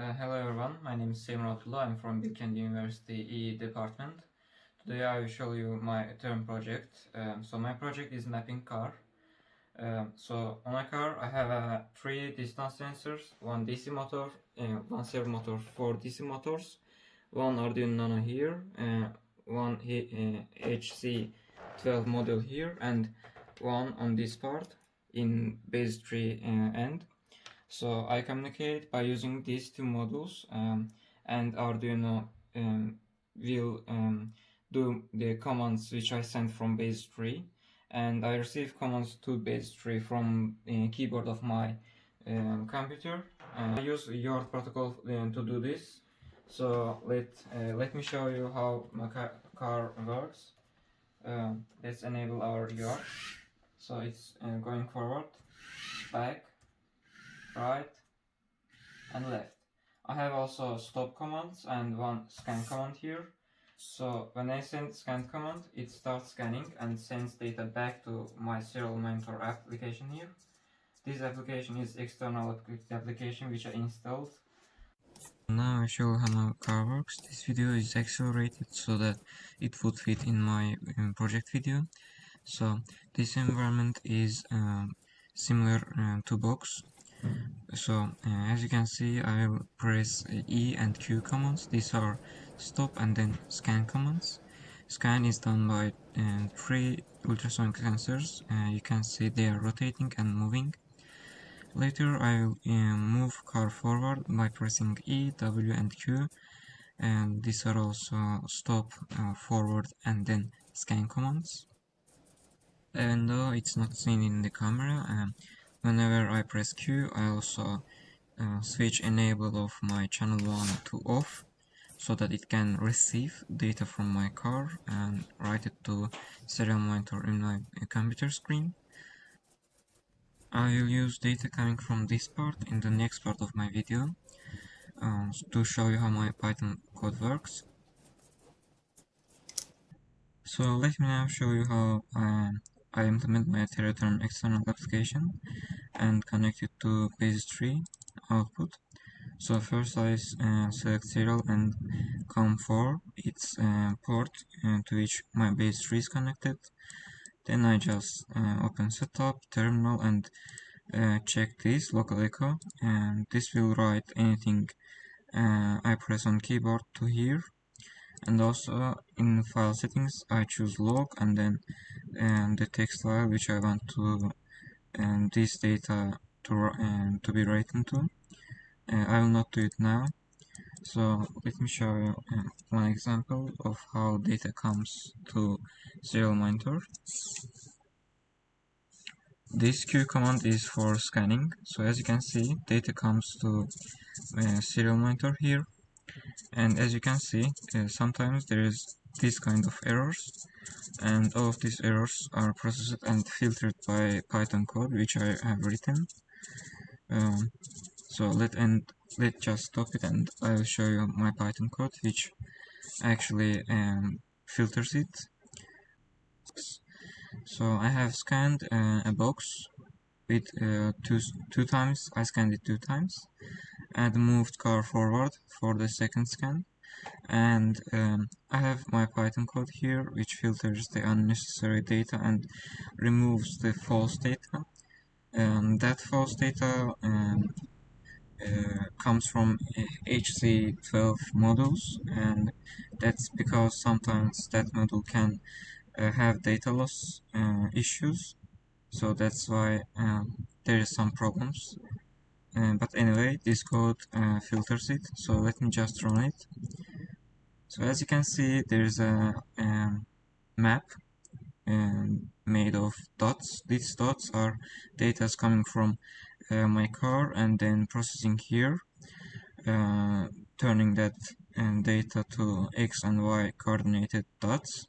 Hello everyone, my name is Seymur Abdulla. I'm from Bilkent University EE department. Today I will show you my term project. So my project is mapping car. So on a car I have three distance sensors, one DC motor, one servo motor, four DC motors, one Arduino Nano here, one HC12 module here, and one on this part in base tree end. So I communicate by using these two modules, and Arduino will do the commands which I send from base tree, and I receive commands to base tree from keyboard of my computer. I use YORT protocol to do this. So let me show you how my car works. Let's enable our YORT. So it's going forward, back, right, and left. I have also stop commands and one scan command here. So when I send scan command, it starts scanning and sends data back to my serial monitor application here. This application is external application which I installed. Now I show how my car works. This video is accelerated so that it would fit in my project video. So this environment is similar to box. So as you can see, I will press E and Q commands. These are stop and then scan commands. Scan is done by three ultrasonic sensors. You can see they are rotating and moving. Later I will move car forward by pressing E, W and Q, and these are also stop, forward and then scan commands. Even though it's not seen in the camera, whenever I press Q, I also switch enable of my channel 1 to off so that it can receive data from my car and write it to serial monitor in my computer screen. I will use data coming from this part in the next part of my video to show you how my Python code works. So let me now show you how I implement my Terraterm external application and connect it to base tree output. So first I select serial and COM4, its port to which my base tree is connected. Then I just open setup, terminal, and check this local echo, and this will write anything I press on keyboard to here. And also in file settings I choose log and then the text file which I want to this data to be written to. I will not do it now. So let me show you one example of how data comes to serial monitor. This Q command is for scanning. So as you can see, data comes to serial monitor here. And as you can see, sometimes there is this kind of errors, and all of these errors are processed and filtered by Python code which I have written. So let's just stop it and I will show you my Python code which actually filters it. So I have scanned a box with two times. I scanned it 2 times and moved car forward for the second scan. And I have my Python code here which filters the unnecessary data and removes the false data. That false data comes from HC12 modules, and that's because sometimes that module can have data loss issues, so that's why there is some problems. But anyway, this code filters it, so let me just run it. So as you can see, there is a map made of dots. These dots are data coming from my car and then processing here, turning that data to X and Y coordinated dots.